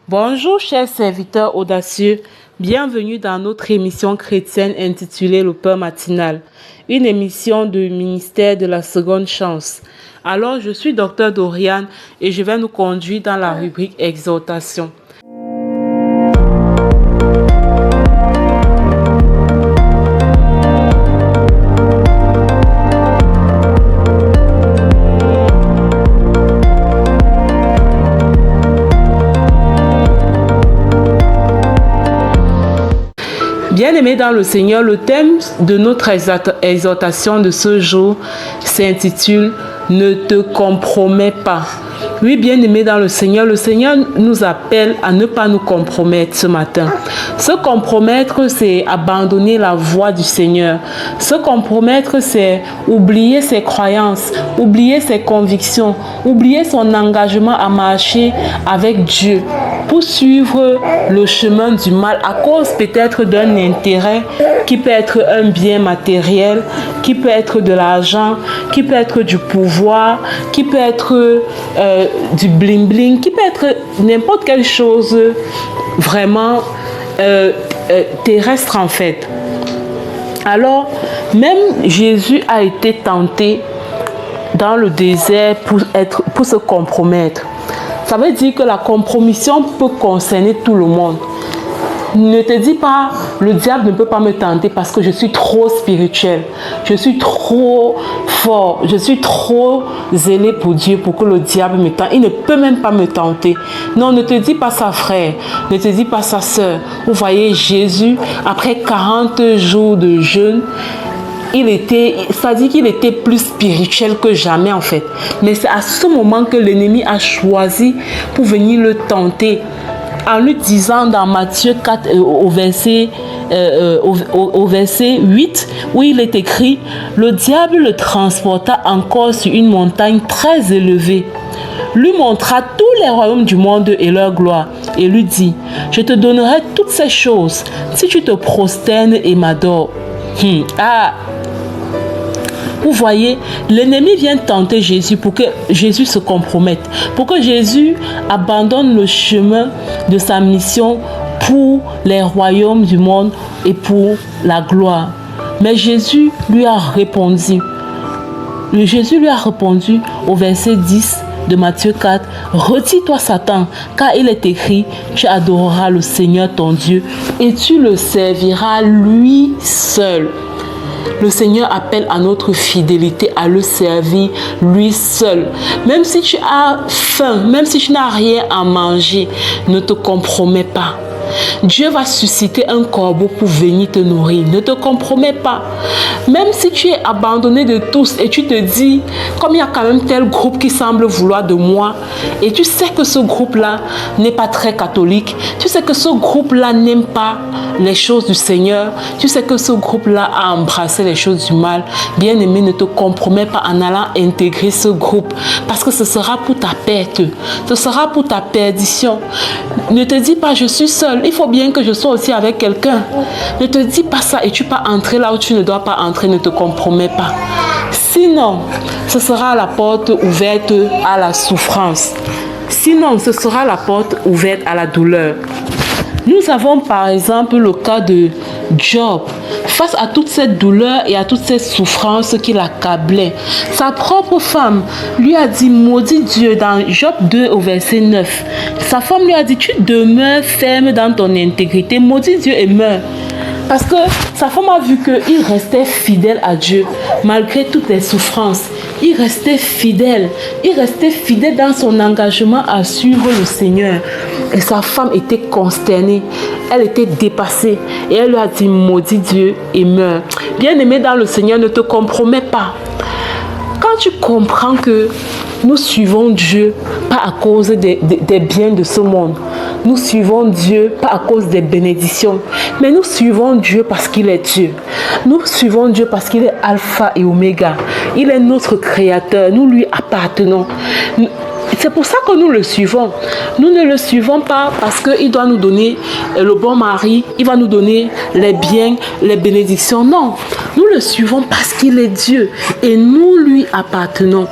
Bonjour chers serviteurs audacieux, bienvenue dans notre émission chrétienne intitulée Le Pain matinal, une émission du ministère de la seconde chance. Alors je suis Dr Doriane et je vais nous conduire dans la rubrique exhortation. Bien-aimés dans le Seigneur, le thème de notre exhortation de ce jour s'intitule « Ne te compromets pas ». Oui, bien-aimés dans le Seigneur nous appelle à ne pas nous compromettre ce matin. Se compromettre, c'est abandonner la voie du Seigneur. Se compromettre, c'est oublier ses croyances, oublier ses convictions, oublier son engagement à marcher avec Dieu pour suivre le chemin du mal à cause peut-être d'un intérêt qui peut être un bien matériel, qui peut être de l'argent, qui peut être du pouvoir, qui peut être du bling-bling, qui peut être n'importe quelle chose vraiment terrestre en fait. Alors, même Jésus a été tenté dans le désert pour se compromettre. Ça veut dire que la compromission peut concerner tout le monde. Ne te dis pas, le diable ne peut pas me tenter parce que je suis trop spirituel, je suis trop fort, je suis trop zélé pour Dieu pour que le diable me tente. Il ne peut même pas me tenter. Non, ne te dis pas ça, frère, ne te dis pas ça, sœur. Vous voyez, Jésus, après 40 jours de jeûne, c'est-à-dire qu'il était plus spirituel que jamais en fait. Mais c'est à ce moment que l'ennemi a choisi pour venir le tenter. En lui disant dans Matthieu 4 au verset 8, où il est écrit « Le diable le transporta encore sur une montagne très élevée, lui montra tous les royaumes du monde et leur gloire, et lui dit « Je te donnerai toutes ces choses si tu te prosternes et m'adores. » Vous voyez, l'ennemi vient tenter Jésus pour que Jésus se compromette, pour que Jésus abandonne le chemin de sa mission pour les royaumes du monde et pour la gloire. Mais Jésus lui a répondu. Jésus lui a répondu au verset 10 de Matthieu 4, « Retire-toi Satan, car il est écrit, tu adoreras le Seigneur ton Dieu et tu le serviras lui seul. » Le Seigneur appelle à notre fidélité à le servir lui seul. Même si tu as faim, même si tu n'as rien à manger, ne te compromets pas. Dieu va susciter un corbeau pour venir te nourrir. Ne te compromets pas. Même si tu es abandonné de tous et tu te dis, comme il y a quand même tel groupe qui semble vouloir de moi, et tu sais que ce groupe-là n'est pas très catholique, tu sais que ce groupe-là n'aime pas les choses du Seigneur, tu sais que ce groupe-là a embrassé les choses du mal, bien aimé, ne te compromets pas en allant intégrer ce groupe, parce que ce sera pour ta perte, ce sera pour ta perdition. Ne te dis pas, je suis seul. Il faut bien que je sois aussi avec quelqu'un. Ne te dis pas ça et tu vas entrer là où tu ne dois pas entrer. Ne te compromets pas. Sinon, ce sera la porte ouverte à la souffrance. Sinon, ce sera la porte ouverte à la douleur. Nous avons par exemple le cas de Job. Face à toute cette douleur et à toutes ces souffrances qui l'accablaient, sa propre femme lui a dit, maudit Dieu, dans Job 2 au verset 9. Sa femme lui a dit, tu demeures ferme dans ton intégrité, maudit Dieu et meurs. Parce que sa femme a vu qu'il restait fidèle à Dieu, malgré toutes les souffrances. Il restait fidèle dans son engagement à suivre le Seigneur. Et sa femme était consternée, elle était dépassée. Et elle lui a dit, maudit Dieu et meurs. Bien-aimé dans le Seigneur, ne te compromets pas. Quand tu comprends que nous suivons Dieu pas à cause des biens de ce monde, nous suivons Dieu pas à cause des bénédictions, mais nous suivons Dieu parce qu'il est Dieu. Nous suivons Dieu parce qu'il est Alpha et Oméga. Il est notre Créateur, nous lui appartenons. C'est pour ça que nous le suivons. Nous ne le suivons pas parce qu'il doit nous donner le bon mari, il va nous donner les biens, les bénédictions. Non, nous le suivons parce qu'il est Dieu et nous lui appartenons.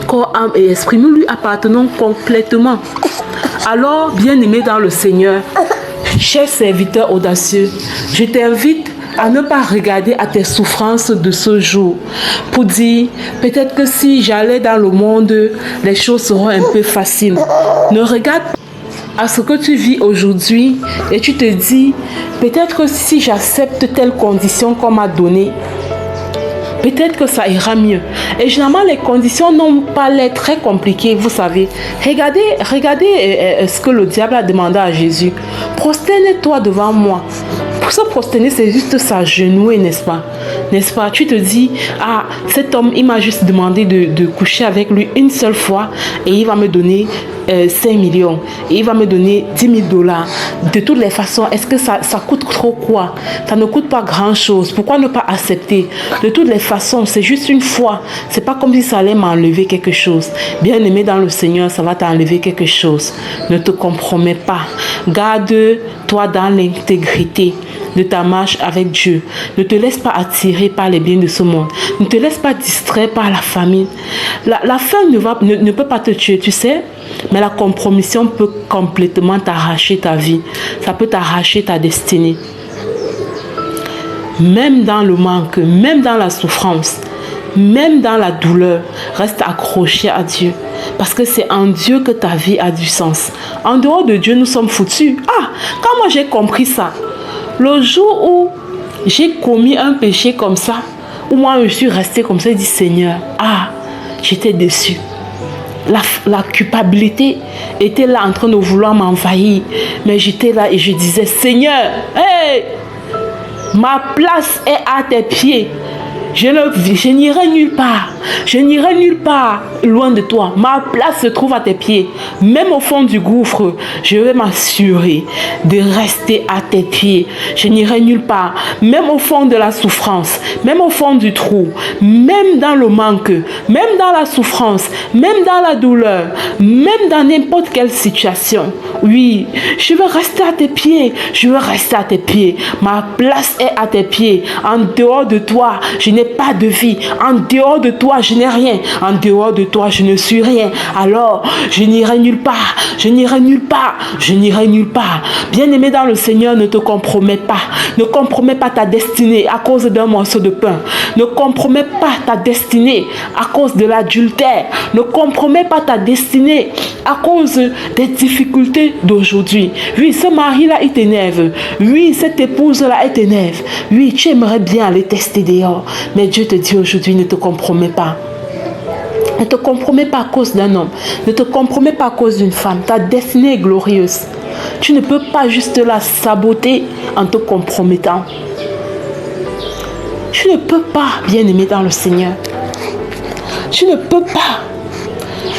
Corps, âme et esprit, nous lui appartenons complètement. Alors, bien-aimé dans le Seigneur, cher serviteur audacieux, je t'invite à ne pas regarder à tes souffrances de ce jour pour dire peut-être que si j'allais dans le monde, les choses seront un peu faciles. Ne regarde pas à ce que tu vis aujourd'hui et tu te dis peut-être que si j'accepte telle condition qu'on m'a donnée, peut-être que ça ira mieux. Et généralement, les conditions n'ont pas l'air très compliquées, vous savez. Regardez ce que le diable a demandé à Jésus. Prosterne-toi devant moi. Pour se prosterner, c'est juste s'agenouiller, n'est-ce pas? N'est-ce pas? Tu te dis, ah, cet homme, il m'a juste demandé de coucher avec lui une seule fois et il va me donner 5 millions. Et il va me donner 10 000 dollars. De toutes les façons, est-ce que ça coûte trop quoi? Ça ne coûte pas grand-chose. Pourquoi ne pas accepter? De toutes les façons, c'est juste une fois. C'est pas comme si ça allait m'enlever quelque chose. Bien-aimé dans le Seigneur, ça va t'enlever quelque chose. Ne te compromets pas. Garde-toi dans l'intégrité de ta marche avec Dieu. Ne te laisse pas attirer par les biens de ce monde. Ne te laisse pas distraire par la famine. La faim ne peut pas te tuer, tu sais, mais la compromission peut complètement t'arracher ta vie. Ça peut t'arracher ta destinée. Même dans le manque, même dans la souffrance, même dans la douleur, reste accroché à Dieu. Parce que c'est en Dieu que ta vie a du sens. En dehors de Dieu, nous sommes foutus. Ah, quand moi j'ai compris ça, le jour où j'ai commis un péché comme ça, où moi je suis resté comme ça, je dis Seigneur, ah, j'étais déçu. La culpabilité était là en train de vouloir m'envahir. Mais j'étais là et je disais Seigneur, hey, ma place est à tes pieds. Je n'irai nulle part. Je n'irai nulle part loin de toi. Ma place se trouve à tes pieds. Même au fond du gouffre, je vais m'assurer de rester à tes pieds. Je n'irai nulle part. Même au fond de la souffrance, même au fond du trou, même dans le manque, même dans la souffrance, même dans la douleur, même dans n'importe quelle situation. Oui, je veux rester à tes pieds. Je veux rester à tes pieds. Ma place est à tes pieds. En dehors de toi, je n'ai pas de vie. En dehors de toi, je n'ai rien. En dehors de toi, je ne suis rien. Alors, je n'irai nulle part. Je n'irai nulle part. Je n'irai nulle part. Bien-aimé dans le Seigneur, ne te compromets pas. Ne compromets pas ta destinée à cause d'un morceau de pain. Ne compromets pas ta destinée à cause de l'adultère. Ne compromets pas ta destinée à cause des difficultés d'aujourd'hui. Oui, ce mari-là, il t'énerve. Oui, cette épouse-là, elle t'énerve. Oui, tu aimerais bien aller tester dehors. Mais Dieu te dit aujourd'hui, ne te compromets pas. Ne te compromets pas à cause d'un homme. Ne te compromets pas à cause d'une femme. Ta destinée est glorieuse. Tu ne peux pas juste la saboter en te compromettant. Tu ne peux pas, bien-aimé dans le Seigneur. Tu ne peux pas.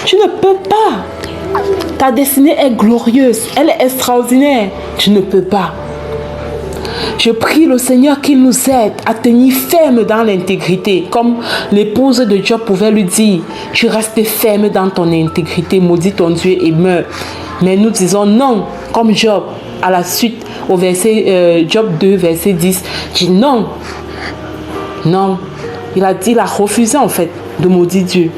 Tu ne peux pas. Ta destinée est glorieuse. Elle est extraordinaire. Tu ne peux pas. Je prie le Seigneur qu'il nous aide à tenir ferme dans l'intégrité. Comme l'épouse de Job pouvait lui dire, tu restes ferme dans ton intégrité, maudis ton Dieu et meurs. Mais nous disons non, comme Job, à la suite, au verset Job 2, verset 10, dit non. Non, il a refusé en fait de maudire Dieu.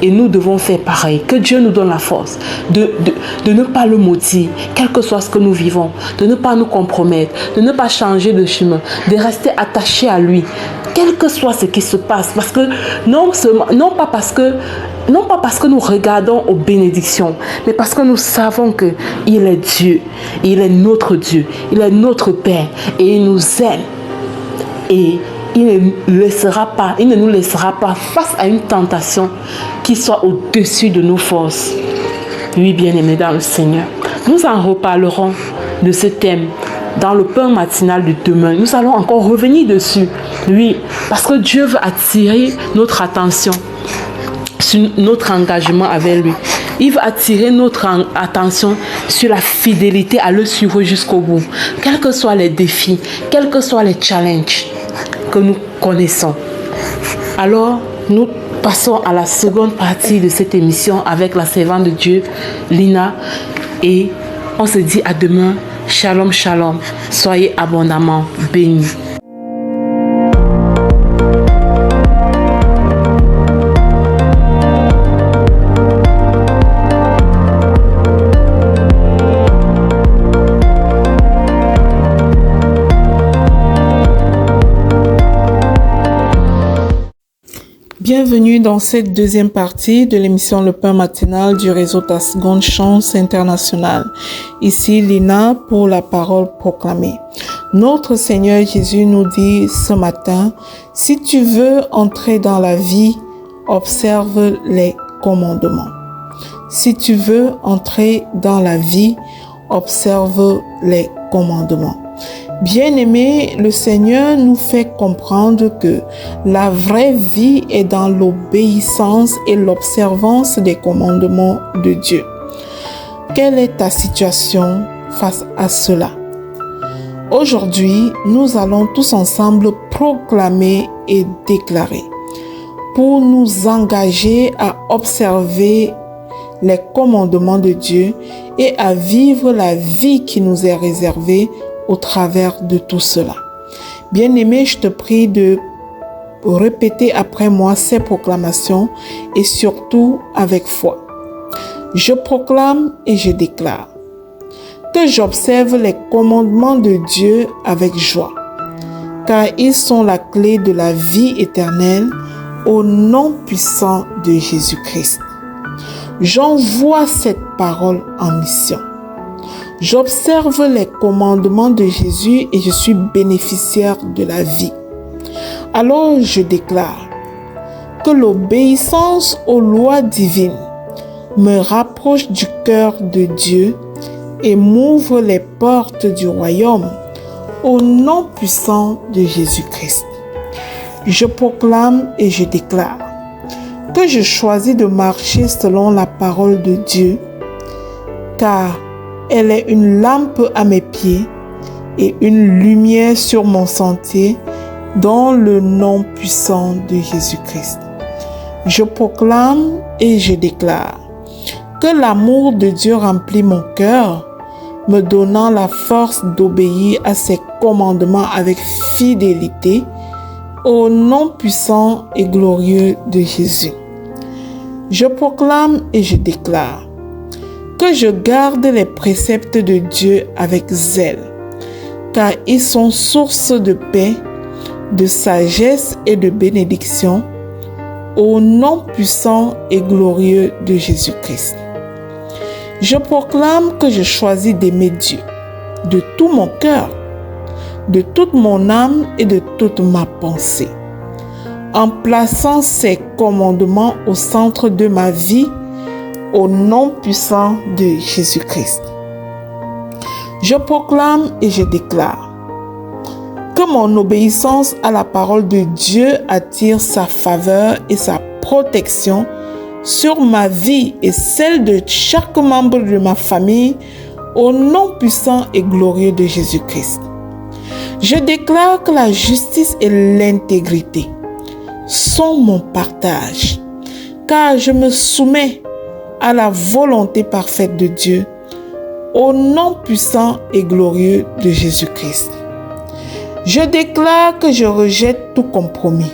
Et nous devons faire pareil. Que Dieu nous donne la force de ne pas le maudire, quel que soit ce que nous vivons, de ne pas nous compromettre, de ne pas changer de chemin, de rester attaché à lui, quel que soit ce qui se passe. Parce que non pas parce que nous regardons aux bénédictions, mais parce que nous savons qu'il est Dieu, il est notre Dieu, il est notre Père et il nous aime. Et il ne nous laissera pas face à une tentation qui soit au-dessus de nos forces. Oui, bien-aimés dans le Seigneur. Nous en reparlerons de ce thème dans le pain matinal de demain. Nous allons encore revenir dessus. Oui, parce que Dieu veut attirer notre attention sur notre engagement avec lui. Il veut attirer notre attention sur la fidélité à le suivre jusqu'au bout. Quels que soient les défis, quels que soient les challenges que nous connaissons. Alors, nous passons à la seconde partie de cette émission avec la servante de Dieu, Lina. Et on se dit à demain. Shalom, shalom. Soyez abondamment bénis. Bienvenue dans cette deuxième partie de l'émission Le Pain Matinal du réseau Ta Seconde Chance International. Ici Lina pour la parole proclamée. Notre Seigneur Jésus nous dit ce matin, si tu veux entrer dans la vie, observe les commandements. Si tu veux entrer dans la vie, observe les commandements. Bien-aimés, le Seigneur nous fait comprendre que la vraie vie est dans l'obéissance et l'observance des commandements de Dieu. Quelle est ta situation face à cela? Aujourd'hui, nous allons tous ensemble proclamer et déclarer pour nous engager à observer les commandements de Dieu et à vivre la vie qui nous est réservée au travers de tout cela. Bien-aimé, je te prie de répéter après moi ces proclamations et surtout avec foi. Je proclame et je déclare que j'observe les commandements de Dieu avec joie, car ils sont la clé de la vie éternelle au nom puissant de Jésus-Christ. J'envoie cette parole en mission. J'observe les commandements de Jésus et je suis bénéficiaire de la vie. Alors je déclare que l'obéissance aux lois divines me rapproche du cœur de Dieu et m'ouvre les portes du royaume au nom puissant de Jésus-Christ. Je proclame et je déclare que je choisis de marcher selon la parole de Dieu, car elle est une lampe à mes pieds et une lumière sur mon sentier dans le nom puissant de Jésus-Christ. Je proclame et je déclare que l'amour de Dieu remplit mon cœur, me donnant la force d'obéir à ses commandements avec fidélité au nom puissant et glorieux de Jésus. Je proclame et je déclare que je garde les préceptes de Dieu avec zèle, car ils sont source de paix, de sagesse et de bénédiction, au nom puissant et glorieux de Jésus-Christ. Je proclame que je choisis d'aimer Dieu de tout mon cœur, de toute mon âme et de toute ma pensée, en plaçant ses commandements au centre de ma vie, au nom puissant de Jésus-Christ. Je proclame et je déclare que mon obéissance à la parole de Dieu attire sa faveur et sa protection sur ma vie et celle de chaque membre de ma famille, au nom puissant et glorieux de Jésus-Christ. Je déclare que la justice et l'intégrité sont mon partage, car je me soumets à la volonté parfaite de Dieu, au nom puissant et glorieux de Jésus-Christ. Je déclare que je rejette tout compromis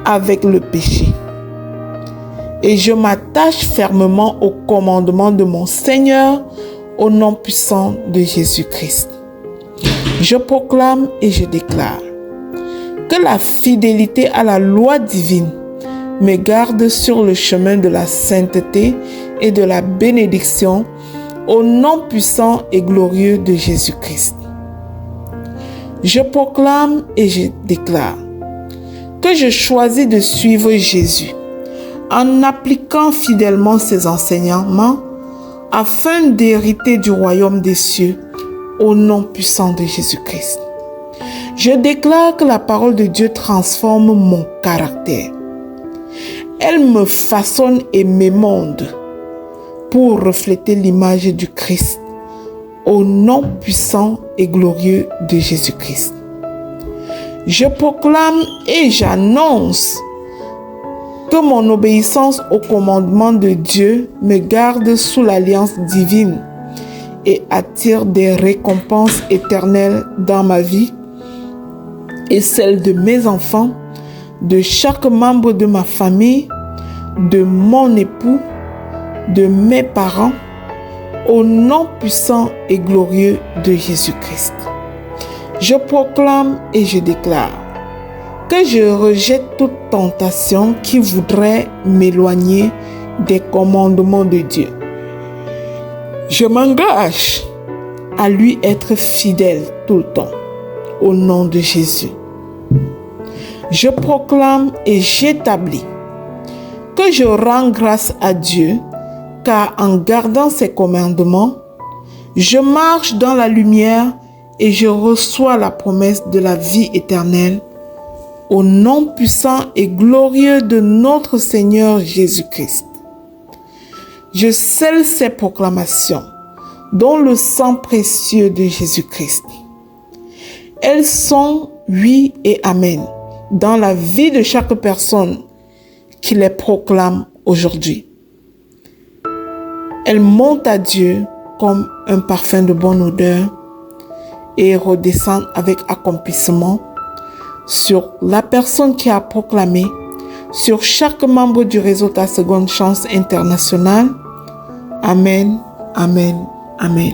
avec le péché et je m'attache fermement au commandement de mon Seigneur, au nom puissant de Jésus-Christ. Je proclame et je déclare que la fidélité à la loi divine me garde sur le chemin de la sainteté et de la bénédiction, au nom puissant et glorieux de Jésus-Christ. Je proclame et je déclare que je choisis de suivre Jésus en appliquant fidèlement ses enseignements afin d'hériter du royaume des cieux, au nom puissant de Jésus-Christ. Je déclare que la parole de Dieu transforme mon caractère. Elle me façonne et m'émonde pour refléter l'image du Christ, au nom puissant et glorieux de Jésus-Christ. Je proclame et j'annonce que mon obéissance au commandement de Dieu me garde sous l'alliance divine et attire des récompenses éternelles dans ma vie et celle de mes enfants, de chaque membre de ma famille, de mon époux, de mes parents, au nom puissant et glorieux de Jésus-Christ. Je proclame et je déclare que je rejette toute tentation qui voudrait m'éloigner des commandements de Dieu. Je m'engage à lui être fidèle tout le temps, au nom de Jésus. Je proclame et j'établis que je rends grâce à Dieu, car en gardant ses commandements, je marche dans la lumière et je reçois la promesse de la vie éternelle au nom puissant et glorieux de notre Seigneur Jésus-Christ. Je scelle ces proclamations dans le sang précieux de Jésus-Christ. Elles sont oui et amen dans la vie de chaque personne qui les proclame aujourd'hui. Elles montent à Dieu comme un parfum de bonne odeur et redescendent avec accomplissement sur la personne qui a proclamé, sur chaque membre du réseau Ta Seconde Chance International. Amen, amen, amen.